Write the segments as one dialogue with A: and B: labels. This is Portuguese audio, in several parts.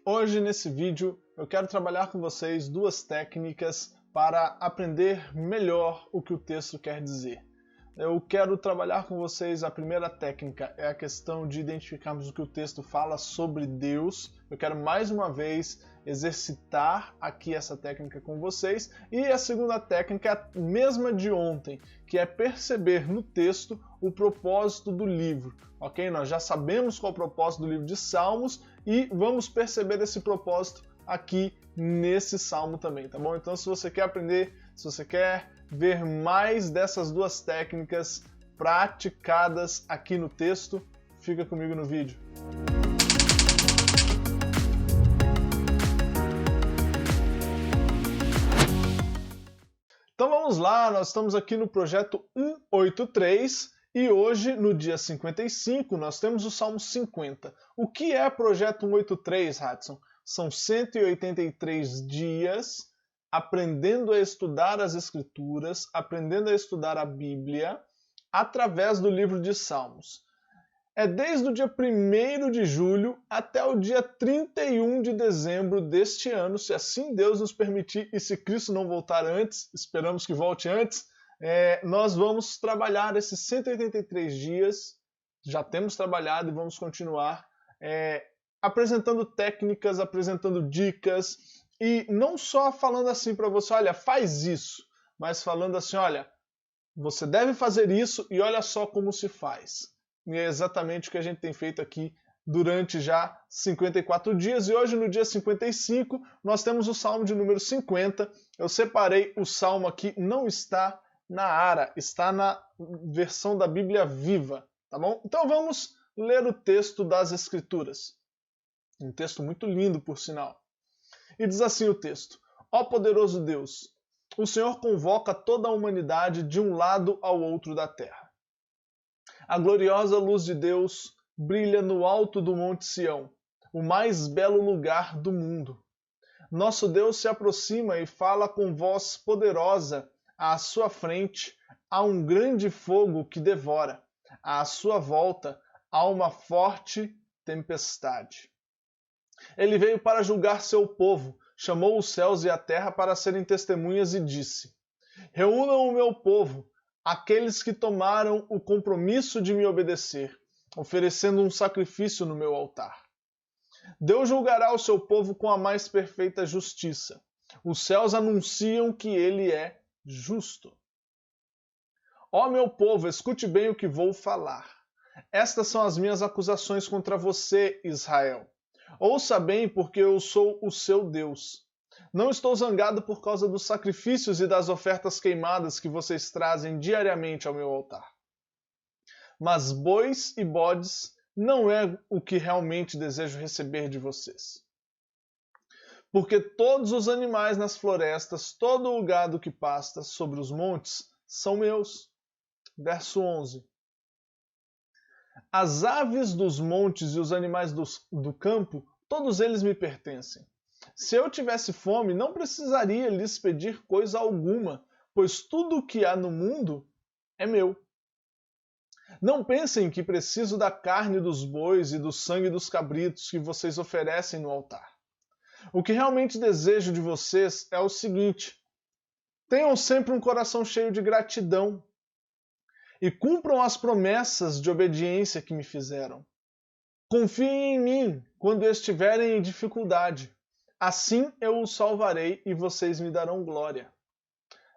A: Hoje nesse vídeo eu quero trabalhar com vocês duas técnicas para aprender melhor o que o texto quer dizer. Eu quero trabalhar com vocês, a primeira técnica é a questão de identificarmos o que o texto fala sobre Deus. Eu quero mais uma vez exercitar aqui essa técnica com vocês. E a segunda técnica é a mesma de ontem, que é perceber no texto o propósito do livro. Ok? Nós já sabemos qual é o propósito do livro de Salmos e vamos perceber esse propósito aqui nesse salmo também, tá bom? Então se você quer aprender, se você quer ver mais dessas duas técnicas praticadas aqui no texto, fica comigo no vídeo. Então vamos lá, nós estamos aqui no projeto 183 e hoje, no dia 55, nós temos o Salmo 50. O que é projeto 183, Hudson? São 183 dias aprendendo a estudar as Escrituras, aprendendo a estudar a Bíblia, através do livro de Salmos. É desde o dia 1º de julho até o dia 31 de dezembro deste ano, se assim Deus nos permitir e se Cristo não voltar antes, esperamos que volte antes, nós vamos trabalhar esses 183 dias, já temos trabalhado e vamos continuar apresentando técnicas, apresentando dicas, e não só falando assim para você, olha, faz isso, mas falando assim, olha, você deve fazer isso e olha só como se faz. E é exatamente o que a gente tem feito aqui durante já 54 dias. E hoje, no dia 55, nós temos o Salmo de número 50. Eu separei o Salmo aqui, não está na ARA, está na versão da Bíblia Viva, tá bom? Então vamos ler o texto das Escrituras. Um texto muito lindo, por sinal. E diz assim o texto: Ó poderoso Deus, o Senhor convoca toda a humanidade de um lado ao outro da terra. A gloriosa luz de Deus brilha no alto do Monte Sião, o mais belo lugar do mundo. Nosso Deus se aproxima e fala com voz poderosa. À sua frente há um grande fogo que devora. À sua volta há uma forte tempestade. Ele veio para julgar seu povo, chamou os céus e a terra para serem testemunhas e disse: Reúnam o meu povo, aqueles que tomaram o compromisso de me obedecer, oferecendo um sacrifício no meu altar. Deus julgará o seu povo com a mais perfeita justiça. Os céus anunciam que ele é justo. Ó meu povo, escute bem o que vou falar. Estas são as minhas acusações contra você, Israel. Ouça bem, porque eu sou o seu Deus. Não estou zangado por causa dos sacrifícios e das ofertas queimadas que vocês trazem diariamente ao meu altar. Mas bois e bodes não é o que realmente desejo receber de vocês. Porque todos os animais nas florestas, todo o gado que pasta sobre os montes, são meus. Verso 11. As aves dos montes e os animais do campo, todos eles me pertencem. Se eu tivesse fome, não precisaria lhes pedir coisa alguma, pois tudo o que há no mundo é meu. Não pensem que preciso da carne dos bois e do sangue dos cabritos que vocês oferecem no altar. O que realmente desejo de vocês é o seguinte: tenham sempre um coração cheio de gratidão e cumpram as promessas de obediência que me fizeram. Confiem em mim quando estiverem em dificuldade. Assim eu os salvarei e vocês me darão glória.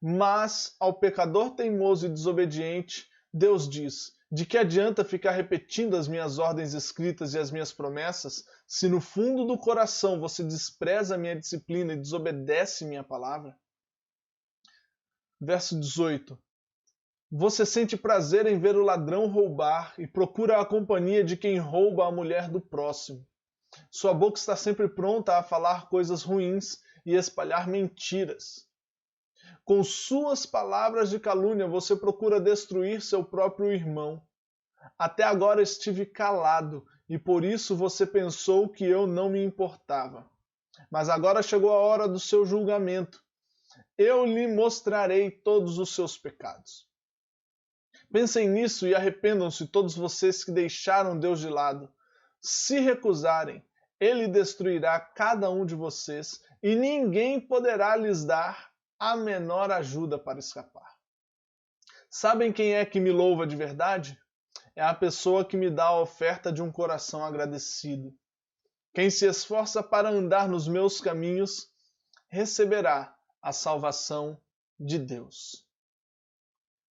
A: Mas ao pecador teimoso e desobediente, Deus diz: de que adianta ficar repetindo as minhas ordens escritas e as minhas promessas, se no fundo do coração você despreza a minha disciplina e desobedece minha palavra? Verso 18. Você sente prazer em ver o ladrão roubar e procura a companhia de quem rouba a mulher do próximo. Sua boca está sempre pronta a falar coisas ruins e espalhar mentiras. Com suas palavras de calúnia você procura destruir seu próprio irmão. Até agora estive calado e por isso você pensou que eu não me importava. Mas agora chegou a hora do seu julgamento. Eu lhe mostrarei todos os seus pecados. Pensem nisso e arrependam-se todos vocês que deixaram Deus de lado. Se recusarem, ele destruirá cada um de vocês e ninguém poderá lhes dar a menor ajuda para escapar. Sabem quem é que me louva de verdade? É a pessoa que me dá a oferta de um coração agradecido. Quem se esforça para andar nos meus caminhos receberá a salvação de Deus.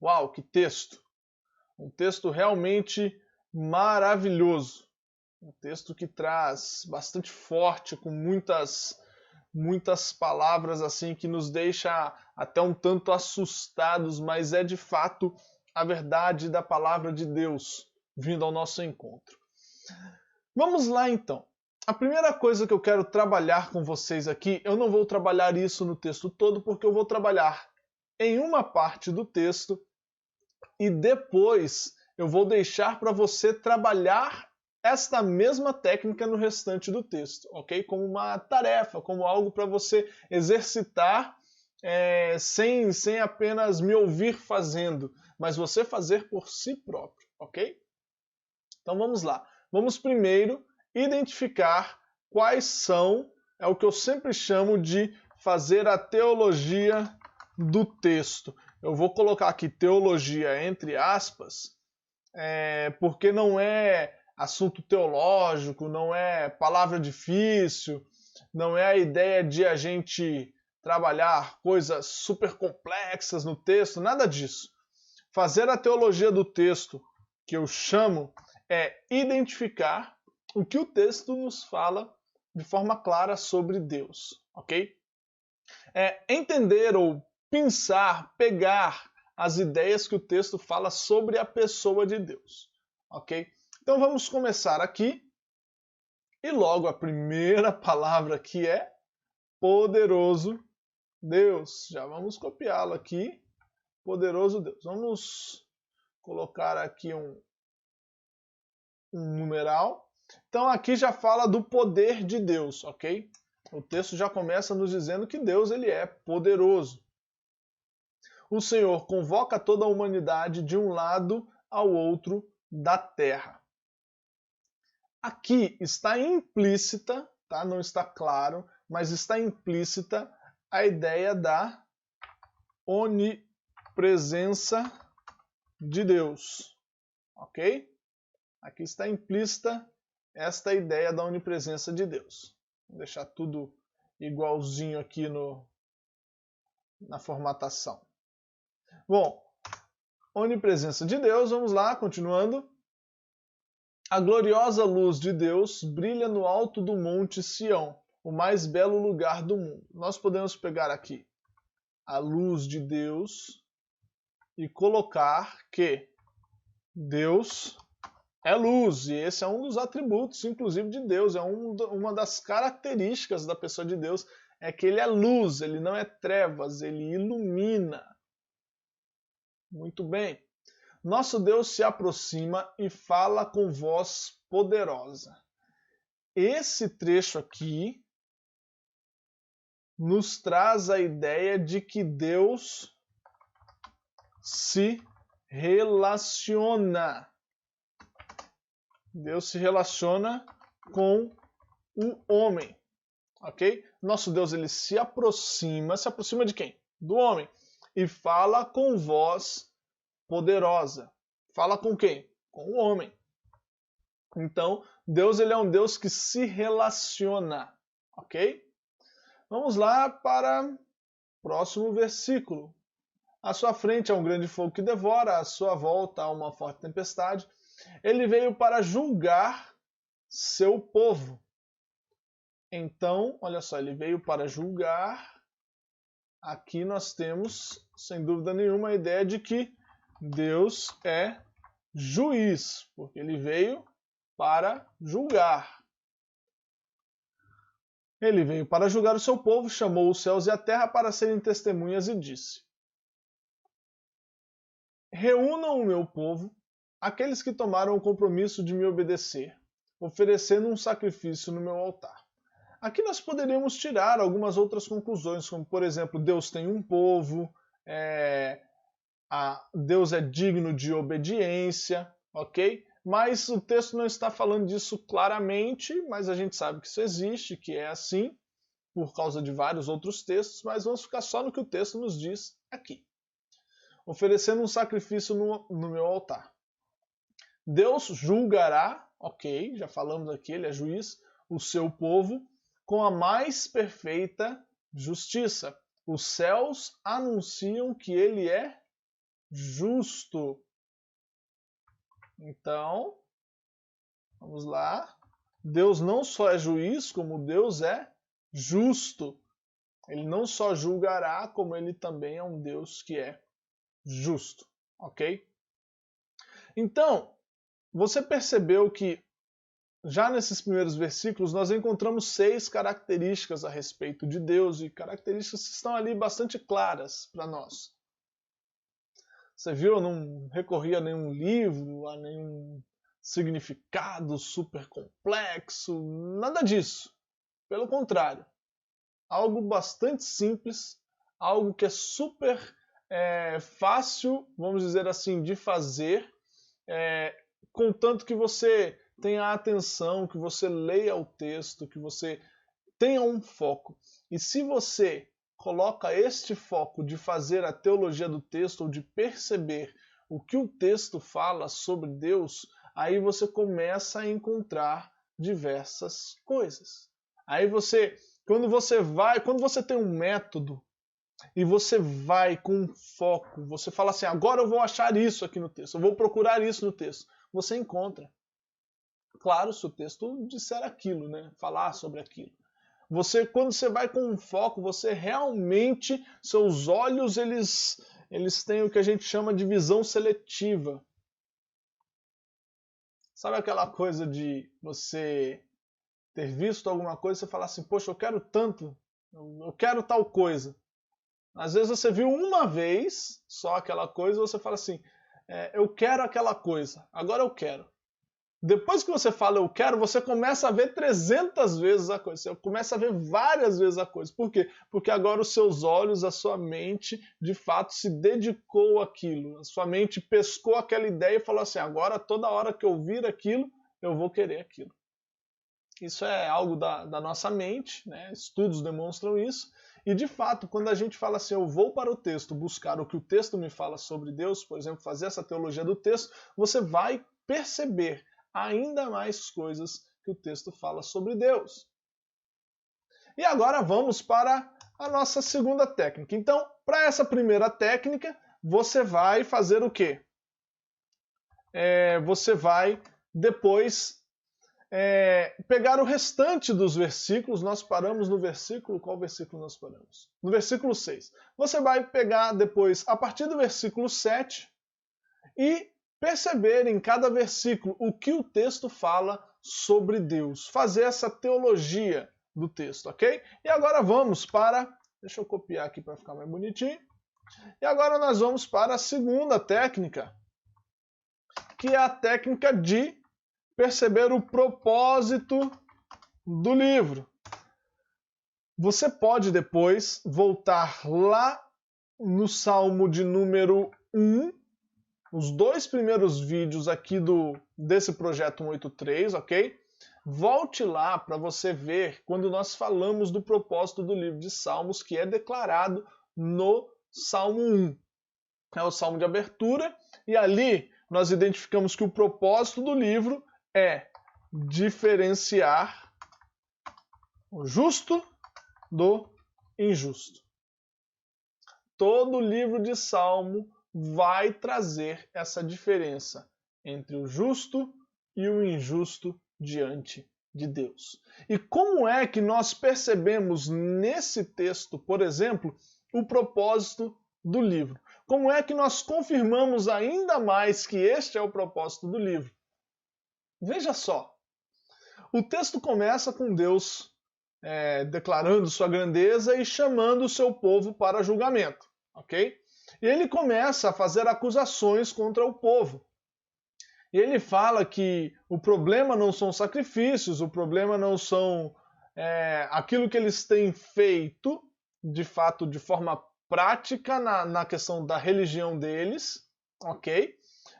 A: Uau, que texto! Um texto realmente maravilhoso. Um texto que traz bastante forte, com muitas palavras assim que nos deixa até um tanto assustados, mas é de fato a verdade da palavra de Deus vindo ao nosso encontro. Vamos lá então. A primeira coisa que eu quero trabalhar com vocês aqui, eu não vou trabalhar isso no texto todo, porque eu vou trabalhar em uma parte do texto e depois eu vou deixar para você trabalhar esta mesma técnica no restante do texto, ok? Como uma tarefa, como algo para você exercitar sem apenas me ouvir fazendo, mas você fazer por si próprio, ok? Então vamos lá. Vamos primeiro identificar quais são, é o que eu sempre chamo de fazer a teologia do texto. Eu vou colocar aqui teologia entre aspas, porque não é assunto teológico, não é palavra difícil, não é a ideia de a gente trabalhar coisas super complexas no texto, nada disso. Fazer a teologia do texto, que eu chamo, é identificar o que o texto nos fala de forma clara sobre Deus, ok? Entender ou pensar, pegar as ideias que o texto fala sobre a pessoa de Deus, ok? Então vamos começar aqui, e logo a primeira palavra aqui é poderoso Deus. Já vamos copiá-lo aqui, poderoso Deus. Vamos colocar aqui um numeral. Então aqui já fala do poder de Deus, ok? O texto já começa nos dizendo que Deus ele é poderoso. O Senhor convoca toda a humanidade de um lado ao outro da terra. Aqui está implícita, tá? Não está claro, mas está implícita a ideia da onipresença de Deus, ok? Aqui está implícita esta ideia da onipresença de Deus. Vou deixar tudo igualzinho aqui na formatação. Bom, onipresença de Deus, vamos lá, continuando. A gloriosa luz de Deus brilha no alto do monte Sião, o mais belo lugar do mundo. Nós podemos pegar aqui a luz de Deus e colocar que Deus é luz, e esse é um dos atributos, inclusive, de Deus, é uma das características da pessoa de Deus, é que ele é luz, ele não é trevas, ele ilumina. Muito bem. Nosso Deus se aproxima e fala com voz poderosa. Esse trecho aqui nos traz a ideia de que Deus se relaciona. Deus se relaciona com o homem, ok? Nosso Deus ele se aproxima de quem? Do homem. E fala com voz poderosa. Fala com quem? Com o homem. Então, Deus ele é um Deus que se relaciona, ok? Vamos lá para o próximo versículo. À sua frente há um grande fogo que devora, à sua volta há uma forte tempestade. Ele veio para julgar seu povo. Então, olha só, ele veio para julgar. Aqui nós temos, sem dúvida nenhuma, a ideia de que Deus é juiz, porque ele veio para julgar. Ele veio para julgar o seu povo, chamou os céus e a terra para serem testemunhas e disse: reúnam o meu povo, aqueles que tomaram o compromisso de me obedecer, oferecendo um sacrifício no meu altar. Aqui nós poderíamos tirar algumas outras conclusões, como por exemplo, Deus tem um povo, Deus é digno de obediência, ok? mas o texto não está falando disso claramente, mas a gente sabe que isso existe, que é assim, por causa de vários outros textos, mas vamos ficar só no que o texto nos diz aqui. Oferecendo um sacrifício no meu altar. Deus julgará, ok, já falamos aqui, ele é juiz, o seu povo com a mais perfeita justiça. Os céus anunciam que ele é justo. Então, vamos lá. Deus não só é juiz, como Deus é justo. Ele não só julgará, como ele também é um Deus que é justo, ok? Então, você percebeu que já nesses primeiros versículos nós encontramos 6 características a respeito de Deus e características que estão ali bastante claras para nós. Você viu, eu não recorri a nenhum livro, a nenhum significado super complexo, nada disso. Pelo contrário, algo bastante simples, algo que é super fácil, vamos dizer assim, de fazer, contanto que você tenha atenção, que você leia o texto, que você tenha um foco. E se você coloca este foco de fazer a teologia do texto ou de perceber o que o texto fala sobre Deus, aí você começa a encontrar diversas coisas. Aí quando você tem um método e você vai com um foco, você fala assim, agora eu vou achar isso aqui no texto, eu vou procurar isso no texto, você encontra. Claro, se o texto disser aquilo, né? Falar sobre aquilo. Quando você vai com um foco, você realmente, seus olhos, eles têm o que a gente chama de visão seletiva. Sabe aquela coisa de você ter visto alguma coisa e você falar assim, poxa, eu quero tanto, eu quero tal coisa. Às vezes você viu uma vez só aquela coisa e você fala assim, eu quero aquela coisa, agora eu quero. Depois que você fala eu quero, você começa a ver 300 vezes a coisa. Você começa a ver várias vezes a coisa. Por quê? Porque agora os seus olhos, a sua mente, de fato, se dedicou àquilo. A sua mente pescou aquela ideia e falou assim, agora toda hora que eu vir aquilo, eu vou querer aquilo. Isso é algo da nossa mente, né? Estudos demonstram isso. E de fato, quando a gente fala assim, eu vou para o texto buscar o que o texto me fala sobre Deus, por exemplo, fazer essa teologia do texto, você vai perceber ainda mais coisas que o texto fala sobre Deus. E agora vamos para a nossa segunda técnica. Então, para essa primeira técnica, você vai fazer o quê? Você vai depois pegar o restante dos versículos. Nós paramos no versículo... Qual versículo nós paramos? No versículo 6. Você vai pegar depois, a partir do versículo 7, e perceber em cada versículo o que o texto fala sobre Deus. Fazer essa teologia do texto, ok? E agora vamos para... Deixa eu copiar aqui para ficar mais bonitinho. E agora nós vamos para a segunda técnica, que é a técnica de perceber o propósito do livro. Você pode depois voltar lá no Salmo de número 1, os 2 primeiros vídeos aqui desse projeto 183, ok? Volte lá para você ver quando nós falamos do propósito do livro de Salmos, que é declarado no Salmo 1. É o Salmo de abertura, e ali nós identificamos que o propósito do livro é diferenciar o justo do injusto. Todo livro de Salmo vai trazer essa diferença entre o justo e o injusto diante de Deus. E como é que nós percebemos nesse texto, por exemplo, o propósito do livro? Como é que nós confirmamos ainda mais que este é o propósito do livro? Veja só, o texto começa com Deus declarando sua grandeza e chamando o seu povo para julgamento, ok? E ele começa a fazer acusações contra o povo. E ele fala que o problema não são sacrifícios, o problema não são aquilo que eles têm feito, de fato, de forma prática na questão da religião deles, ok?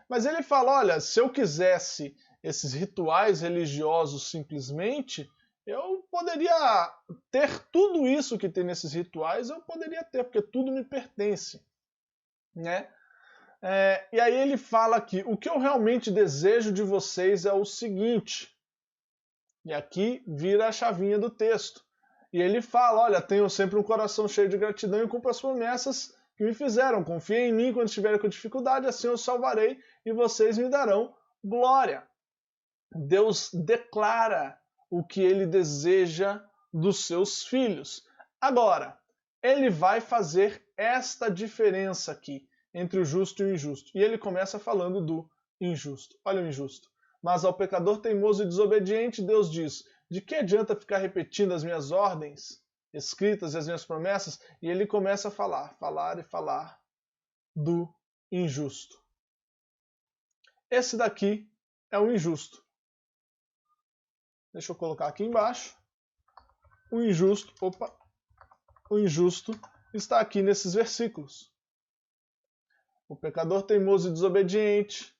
A: Mas ele fala, olha, se eu quisesse esses rituais religiosos simplesmente, eu poderia ter tudo isso que tem nesses rituais, eu poderia ter, porque tudo me pertence, né? E aí ele fala aqui, o que eu realmente desejo de vocês é o seguinte, e aqui vira a chavinha do texto, e ele fala, olha, tenham sempre um coração cheio de gratidão e cumpra as promessas que me fizeram, confiem em mim quando estiverem com dificuldade, assim eu salvarei e vocês me darão glória. Deus declara o que ele deseja dos seus filhos. Agora, ele vai fazer esta diferença aqui entre o justo e o injusto. E ele começa falando do injusto. Olha o injusto. Mas ao pecador teimoso e desobediente, Deus diz, de que adianta ficar repetindo as minhas ordens escritas e as minhas promessas? E ele começa a falar do injusto. Esse daqui é o injusto. Deixa eu colocar aqui embaixo. O injusto está aqui nesses versículos. O pecador teimoso e desobediente,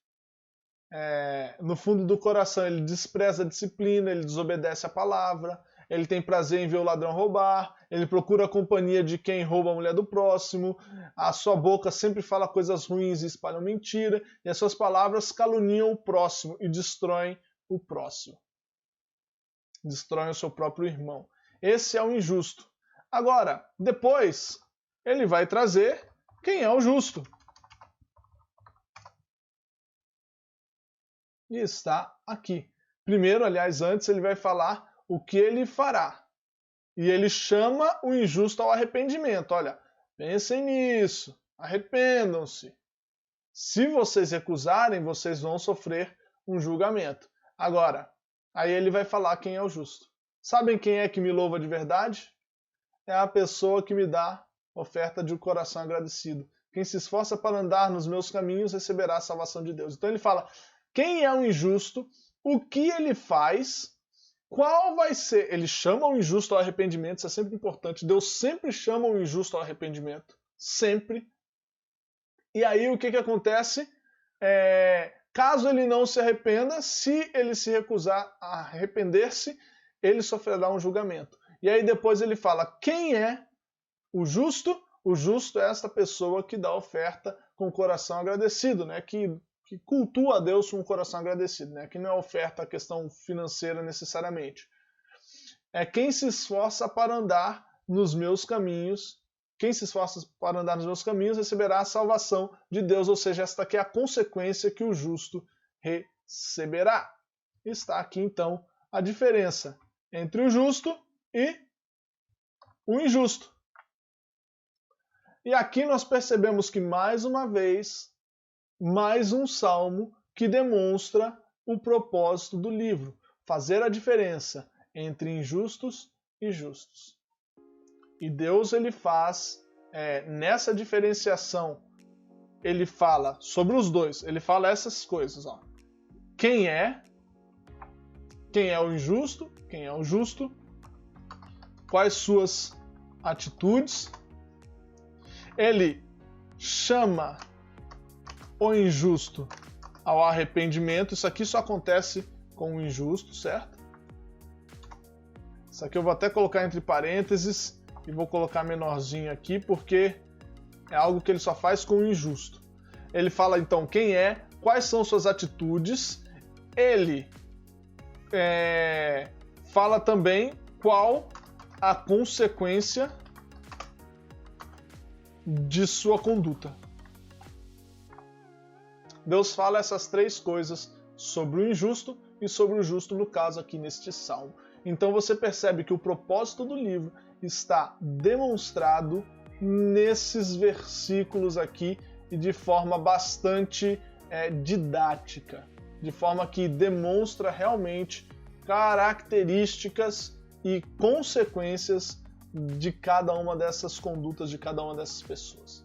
A: no fundo do coração ele despreza a disciplina, ele desobedece a palavra, ele tem prazer em ver o ladrão roubar, ele procura a companhia de quem rouba a mulher do próximo, a sua boca sempre fala coisas ruins e espalha mentira, e as suas palavras caluniam o próximo e destroem o próximo. Destroem o seu próprio irmão. Esse é o injusto. Agora, depois, ele vai trazer quem é o justo. E está aqui. Primeiro, aliás, antes ele vai falar o que ele fará. E ele chama o injusto ao arrependimento. Olha, pensem nisso, arrependam-se. Se vocês recusarem, vocês vão sofrer um julgamento. Agora, aí ele vai falar quem é o justo. Sabem quem é que me louva de verdade? É a pessoa que me dá oferta de um coração agradecido. Quem se esforça para andar nos meus caminhos receberá a salvação de Deus. Então ele fala, quem é o injusto, o que ele faz, qual vai ser... Ele chama o injusto ao arrependimento, isso é sempre importante. Deus sempre chama o injusto ao arrependimento. Sempre. E aí o que acontece? Caso ele não se arrependa, se ele se recusar a arrepender-se, ele sofrerá um julgamento. E aí depois ele fala, quem é o justo? O justo é esta pessoa que dá oferta com o coração agradecido, né? Que cultua a Deus com o coração agradecido, né? Que não é oferta a questão financeira necessariamente. É quem se esforça para andar nos meus caminhos. Quem se esforça para andar nos meus caminhos receberá a salvação de Deus, ou seja, esta aqui é a consequência que o justo receberá. Está aqui então a diferença entre o justo e o injusto. E aqui nós percebemos que mais uma vez, mais um salmo que demonstra o propósito do livro, fazer a diferença entre injustos e justos. E Deus ele faz, nessa diferenciação, ele fala sobre os dois, ele fala essas coisas. Ó. Quem é o injusto, quem é o justo, quais suas atitudes. Ele chama o injusto ao arrependimento. Isso aqui só acontece com o injusto, certo? Isso aqui eu vou até colocar entre parênteses e vou colocar menorzinho aqui, porque é algo que ele só faz com o injusto. Ele fala então quem é, quais são suas atitudes. Ele fala também qual a consequência de sua conduta. Deus fala essas três coisas sobre o injusto e sobre o justo, no caso aqui neste salmo. Então você percebe que o propósito do livro está demonstrado nesses versículos aqui e de forma bastante didática, de forma que demonstra realmente características e consequências de cada uma dessas condutas, de cada uma dessas pessoas.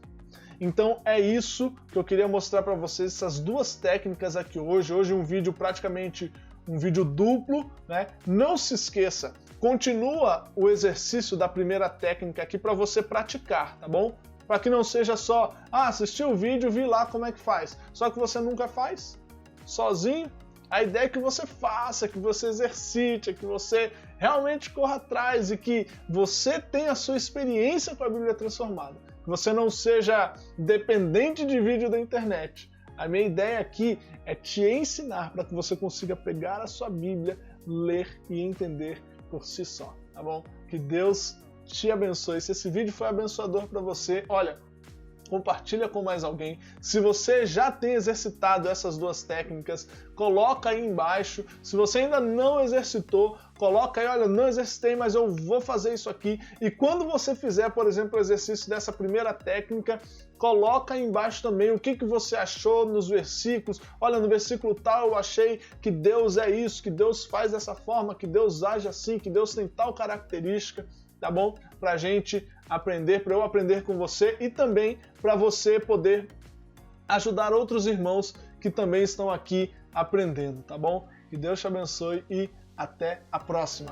A: Então é isso que eu queria mostrar para vocês, essas duas técnicas aqui hoje. Hoje um vídeo praticamente um vídeo duplo, né? Não se esqueça, continua o exercício da primeira técnica aqui para você praticar, tá bom? para que não seja só, assisti o vídeo, vi lá como é que faz, só que você nunca faz sozinho. A ideia é que você faça, que você exercite, que você realmente corra atrás e que você tenha a sua experiência com a Bíblia transformada. Que você não seja dependente de vídeo da internet. A minha ideia aqui é te ensinar para que você consiga pegar a sua Bíblia, ler e entender por si só, tá bom? Que Deus te abençoe. Se esse vídeo foi abençoador para você, olha, compartilha com mais alguém. Se você já tem exercitado essas duas técnicas, coloca aí embaixo. Se você ainda não exercitou, coloca aí, olha, não exercitei, mas eu vou fazer isso aqui. E quando você fizer, por exemplo, o exercício dessa primeira técnica, coloca aí embaixo também o que você achou nos versículos. Olha, no versículo tal eu achei que Deus é isso, que Deus faz dessa forma, que Deus age assim, que Deus tem tal característica. Tá bom? Pra gente aprender, para eu aprender com você e também para você poder ajudar outros irmãos que também estão aqui aprendendo, tá bom? Que Deus te abençoe e até a próxima!